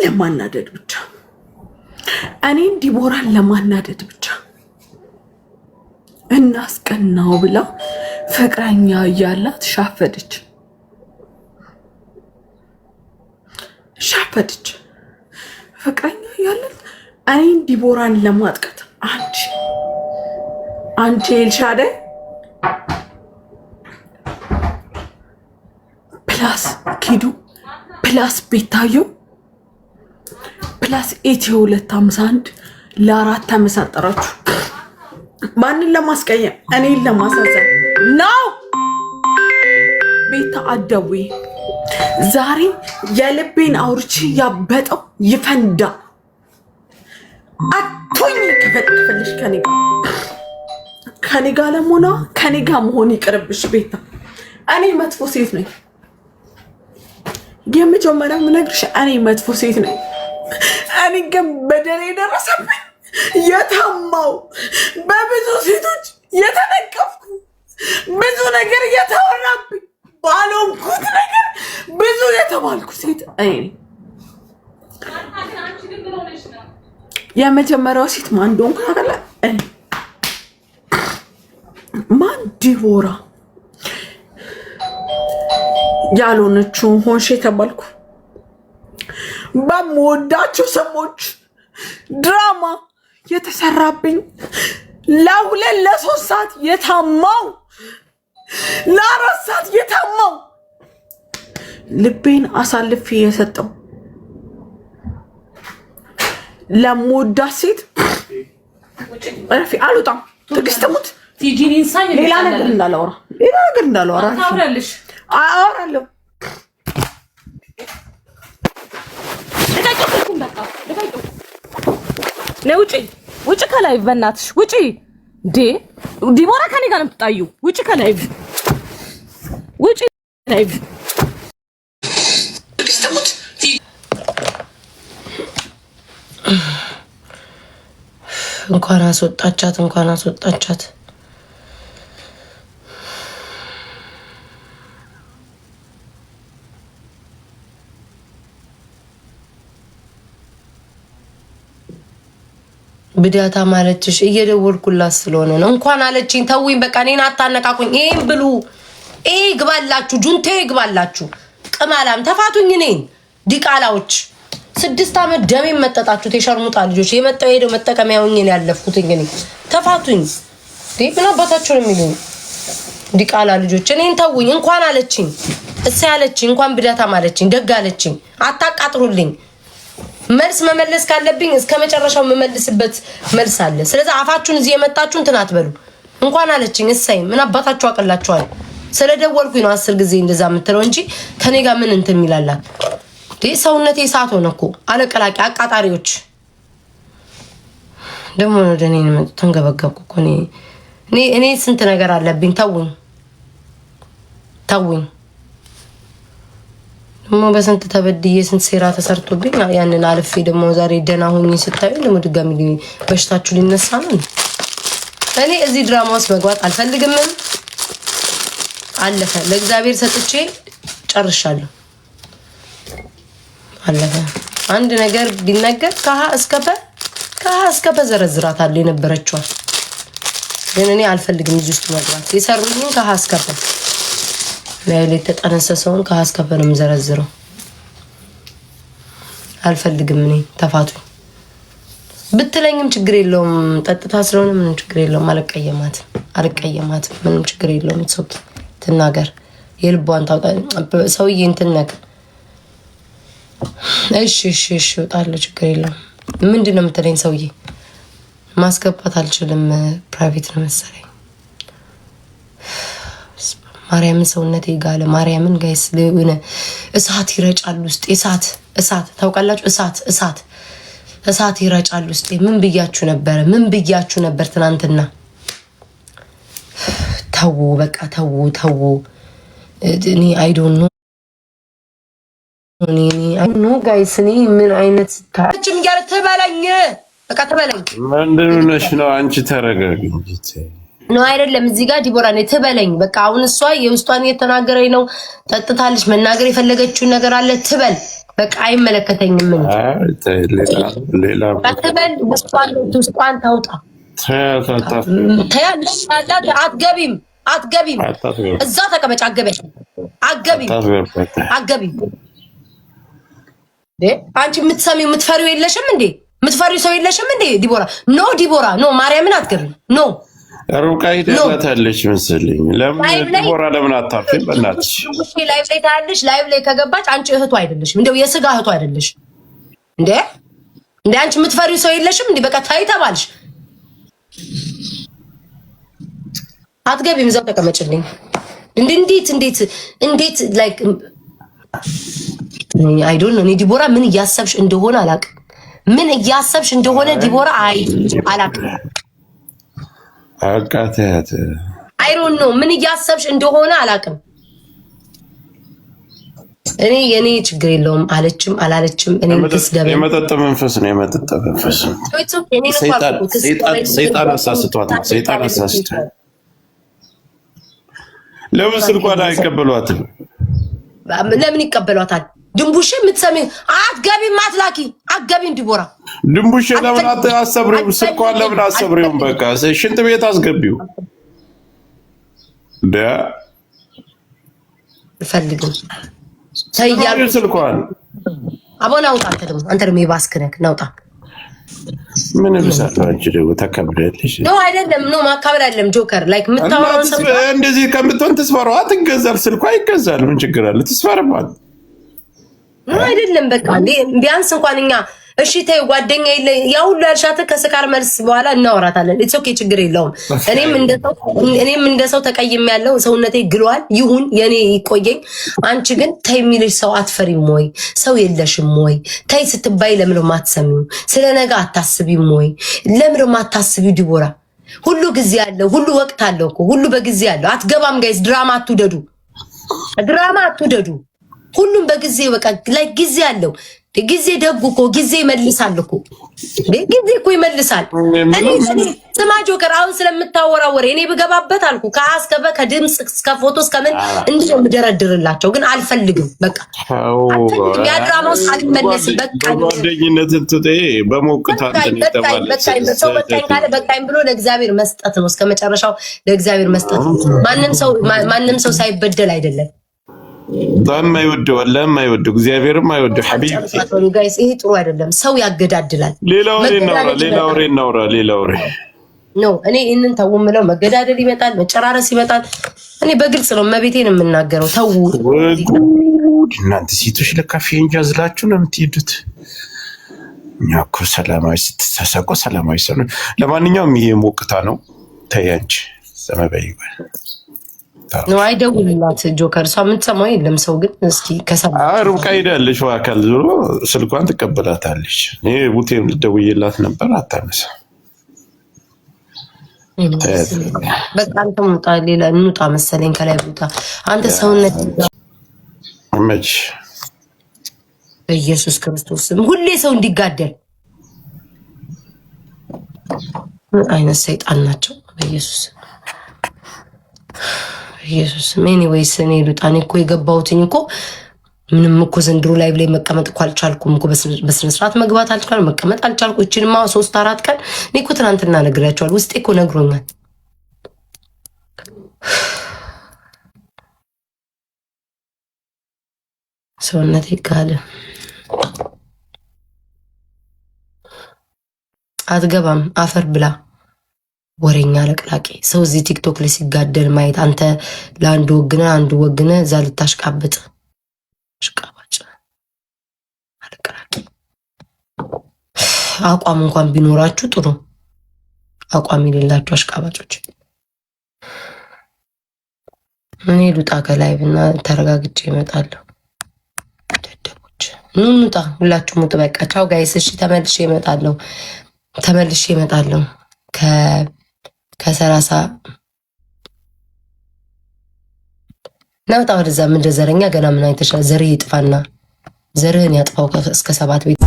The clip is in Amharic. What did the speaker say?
ለማናደድ ብቻ እኔን ዲቦራን ለማናደድ ብቻ እናስቀናው ብላ ፍቅረኛ እያላት ሻፈደች። ፍቅረኛ እያላት እኔን ዲቦራን ለማጥቀት አንቺ ኤልሻዳይ ፕላስ ኪዱ ፕላስ ቤታየው ፕላስ ኢትዮ 251 ለአራት ተመሳጠራችሁ። ማንን ለማስቀየም? እኔን ለማሳዘን ነው። ቤታ አደውይ ዛሬ የልቤን አውርቼ ያበጠው ይፈንዳ። አቶኝ ከፈለሽ ከኔ ጋር ለሞና ከኔ ጋር መሆን ይቅርብሽ ቤታ። እኔ መጥፎ ሴት ነኝ። የመጀመሪያው ምነግርሽ እኔ መጥፎ ሴት ነኝ። እኔ ግን በደል የደረሰብኝ የታማው በብዙ ሴቶች የተነቀፍኩ ብዙ ነገር የተወራብኝ ባልሆንኩት ነገር ብዙ የተባልኩ ሴት እኔ ነኝ። የመጀመሪያው ሴት ማን እንደሆንኩ ታውቃለህ? እኔ ማን ዲቦራ ያልሆነችው ሆንሽ የተባልኩ በምወዳቸው ሰዎች ድራማ የተሰራብኝ ለ2 ለ3 ሰዓት የታማው ለ4 ሰዓት የታማው ልቤን አሳልፌ የሰጠው ለምወዳት ሴት አልወጣም። ትዕግስት ሙት ሌላ ነገር እንዳላወራ አወራለሁ። ውጪ ከላይ በእናትሽ ውጪ። ዲቦራ ከኔ ጋር ነው የምትጣዩ። ውጪ ከላይ ውጪ ከላይ እንኳን አስወጣቻት። ብዳታ ማለችሽ እየደወልኩላት ስለሆነ ነው። እንኳን አለችኝ። ተውኝ በቃ እኔን አታነቃቁኝ። ይሄን ብሉ፣ ይሄ ግባላችሁ፣ ጁንቴ ግባላችሁ። ቅማላም ተፋቱኝ። እኔን ዲቃላዎች 6 ዓመት ደሜን መጠጣችሁት የሸርሙጣ ልጆች። የመጣው ሄደው መጠቀሚያውኝ ነው ያለፍኩት። እንግዲህ ተፋቱኝ። ምን አባታችሁ ነው የሚሉኝ ዲቃላ ልጆች? እኔን ተውኝ። እንኳን አለችኝ እሳ ያለችኝ እንኳን ብዳታ ማለችኝ። ደግ አለችኝ። አታቃጥሩልኝ። መልስ መመለስ ካለብኝ እስከ መጨረሻው መመልስበት መልስ አለ። ስለዚህ አፋችሁን እዚህ የመጣችሁን እንትን አትበሉ። እንኳን አለችኝ እሰይ። ምን አባታችሁ አቀላችኋል? ስለደወልኩኝ ነው 10 ጊዜ እንደዛ የምትለው እንጂ ከኔ ጋር ምን እንትን የሚላላት ሰውነቴ እሳት ሆነ እኮ። አለቀላቂ አቃጣሪዎች ደግሞ ወደ እኔ ነው ተንገበገብኩ እኮ እኔ ስንት ነገር አለብኝ። ተውኝ ደግሞ በስንት ተበድዬ ስንት ሴራ ተሰርቶብኝ ያንን አልፌ ደግሞ ዛሬ ደህና ሆኜ ስታዩ ደግሞ ድጋሚ በሽታችሁ ሊነሳ ነው። እኔ እዚህ ድራማ ውስጥ መግባት አልፈልግም። አለፈ። ለእግዚአብሔር ሰጥቼ ጨርሻለሁ። አለፈ። አንድ ነገር ቢነገር ከሀ እስከ ፐ ዘረዝራታለሁ የነበረችዋል። ግን እኔ አልፈልግም እዚህ ውስጥ መግባት። የሰሩኝን ከሀ እስከ ፐ ላይ ተጠነሰሰውን ከሀ እስከ ፐ ነው የምዘረዝረው። አልፈልግም። እኔ ተፋቱኝ ብትለኝም ችግር የለውም። ጠጥታ ስለሆነ ምንም ችግር የለውም። አልቀየማትም። ምንም ችግር የለውም። እትሶኪ ትናገር የልቧን ታውጣ። ሰውዬ እንትን ነገር እሺ እወጣለሁ። ችግር የለውም። ምንድን ነው የምትለኝ? ሰውዬ ማስገባት አልችልም። ፕራይቬት ነው መሰለኝ። ማርያምን ሰውነቴ ጋለ። ማርያምን ጋይስ ለሆነ እሳት ይረጫል ውስጥ። እሳት ታውቃላችሁ? እሳት ይረጫል ውስጥ። ምን ብያችሁ ነበር ትናንትና? ተው በቃ ተው። እኔ አይ ዶንት ኖ ጋይስ። እኔ ምን አይነት ታችም ያለ ተበላኝ። በቃ ተበላኝ። ምንድን ነሽ ነው አንቺ? ተረጋጊ እንጂ ነው አይደለም። እዚህ ጋር ዲቦራ ነው ትበለኝ። በቃ አሁን እሷ የውስጧን እየተናገረኝ ነው። ጠጥታለች። መናገር የፈለገችውን ነገር አለ ትበል። በቃ አይመለከተኝም። ምን ሌላ ትበል። ውስጧን ታውጣ። አትገቢም እዛ ተቀመጭ። አትገቢም። አንቺ የምትሰሚው የምትፈሪው የለሽም እንዴ? የምትፈሪው ሰው የለሽም እንዴ? ዲቦራ ኖ ማርያምን አትገቢም። ኖ ሩቃ ሂዳታለች መሰለኝ። ዲቦራ ለምን አታርፊም? በእናትሽ ላይቭ ላይ ታያለሽ። ላይቭ ላይ ከገባች አንቺ እህቱ አይደለሽም። እንደው የስጋ እህቱ አይደለሽ እንዴ? አንቺ የምትፈሪው ሰው የለሽም እንዴ? በቃ ታይ ተባልሽ። አትገቢም። እዛው ተቀመጭልኝ። እንዴት ላይክ አይ ዶንት ኖ። ዲቦራ ምን እያሰብሽ እንደሆነ አላውቅም። ዲቦራ አላውቅም። አቃተያት አይ ዶንት ኖ ምን እያሰብሽ እንደሆነ አላውቅም። የኔ ችግር የለውም አለችም አላለችም። የመጠጥ መንፈስ ነው። ሰይጣን አሳስቷት። ለምን ስልኳን አይቀበሏትም? ለምን ይቀበሏታል? ድንቡሽ የምትሰሚ አትገቢም። አትላኪ አትገቢም። ዲቦራ ድንቡሽ ለምን አሰብሪው? ስልኳን ለምን አሰብሪው? በቃ ሽንት ቤት አስገቢው። ፈልግም ታያዩ ስልኳን አቦና አውጣ። አንተ ደግሞ የባስክ ነህ። ናውጣ ምን ብሳት አንቺ ደግሞ ተከብረልሽ ነው አይደለም? ነው ማካበል አይደለም። ጆከር ላይክ የምታወራው ሰው እንደዚህ ከምትሆን ትስፈራው። አትገዛል። ስልኳ ይገዛል። ምን ችግር አለ? ትስፈራባት ነው አይደለም? በቃ ቢያንስ እንኳን እኛ እሺ ተይው ጓደኛ የለ ያ ሁሉ ያልሻት ከስካር መልስ በኋላ እናወራታለን። ኢትስ ኦኬ ችግር የለውም። እኔም እንደሰው ተቀይም ያለው ሰውነቴ ግሏል። ይሁን የኔ ይቆየኝ። አንቺ ግን ተይ የሚልሽ ሰው አትፈሪም ወይ? ሰው የለሽም ወይ? ተይ ስትባይ ለምን ማትሰሚው? ስለ ነገ አታስቢም ወይ? ለምን ማታስቢው? ዲቦራ ሁሉ ጊዜ አለው፣ ሁሉ ወቅት አለው እኮ ሁሉ በጊዜ አለው። አትገባም ጋይስ። ድራማ አትውደዱ። ሁሉም በጊዜ በቃ ላይ ጊዜ አለው። ጊዜ ደጉ እኮ ጊዜ ይመልሳል እኮ ጊዜ እኮ ይመልሳል። እኔ ስማ ጆከር አሁን ስለምታወራው ወሬ እኔ ብገባበት አልኩ ከአስከበ ከድምጽ እስከ ፎቶ እስከምን እንዴት የምደረድርላቸው ግን አልፈልግም። በቃ ያድራማው አልመለስም። በቃ ጓደኝነት እንትቴ በሞቅታ በቃኝ ብሎ ለእግዚአብሔር መስጠት ነው። እስከ መጨረሻው ለእግዚአብሔር መስጠት ነው። ማንም ሰው ሳይበደል አይደለም። የማይወደው እግዚአብሔርም አይወደው። ሐቢብ ጋይስ ይሄ ጥሩ አይደለም። ሰው ያገዳድላል። ሌላ ወሬ እናውራ። ኖ እኔ ይህንን ተው የምለው መገዳደል ይመጣል፣ መጨራረስ ይመጣል። እኔ በግልጽ ነው መቤቴን የምናገረው። ተው እናንተ ሴቶች ለካ ፌንጃ ዝላችሁ ነው የምትሄዱት። እኛ እኮ ሰላማዊ ስትሳሳቁ ሰላማዊ ሰው። ለማንኛውም ይሄ ሞቅታ ነው። ተያንቺ ዘመበይ ነው አይደውልላት ጆከር። እሷ የምትሰማው የለም። ሰው ግን እስኪ ከሰማ ሩብቃ ሄዳለች። አካል ዞሮ ስልኳን ትቀበላታለች። እኔ ቡቴም ልደውይላት ነበር አታነሳ። በቃ አንተ ሙጣ ሌላ እንውጣ መሰለኝ ከላይ ቦታ አንተ ሰውነት መች በኢየሱስ ክርስቶስ ስም ሁሌ ሰው እንዲጋደል አይነት ሰይጣን ናቸው። በኢየሱስ ኤኒዌይስ እኔ ልጣኔ እኮ የገባሁትኝ እኮ ምንም እኮ ዘንድሮ ላይ ብላይ መቀመጥ እኮ አልቻልኩም እኮ በስነ ስርዓት መግባት አልቻልኩም፣ መቀመጥ አልቻልኩም። እቺንማ 3-4 ቀን እኔ እኮ ትናንትና ነግሬያቸዋለሁ። ውስጤ እኮ ነግሮኛል። ሰውነቴ ካለ አትገባም። አፈር ብላ ወሬኛ ለቅላቂ ሰው እዚህ ቲክቶክ ላይ ሲጋደል ማየት አንተ ለአንዱ ወግነ አንዱ ወግነ እዛ ልታሽቃብጥ ሽቃባጭ አለቅላቂ። አቋም እንኳን ቢኖራችሁ ጥሩ፣ አቋም የሌላችሁ አሽቃባጮች። እኔ ልውጣ ከላይ ብና ተረጋግጬ እመጣለሁ። ደደቦች ኑጣ፣ ሁላችሁም ውጡ። በቃ ቻው ጋይስ። እሺ ተመልሼ እመጣለሁ ከ30 ናውጣ ወደዛ። ምንድን ዘረኛ ገና ምን አይተሻል? ዘርህ ይጥፋና ዘርህን ያጥፋው እስከ 7 ቤት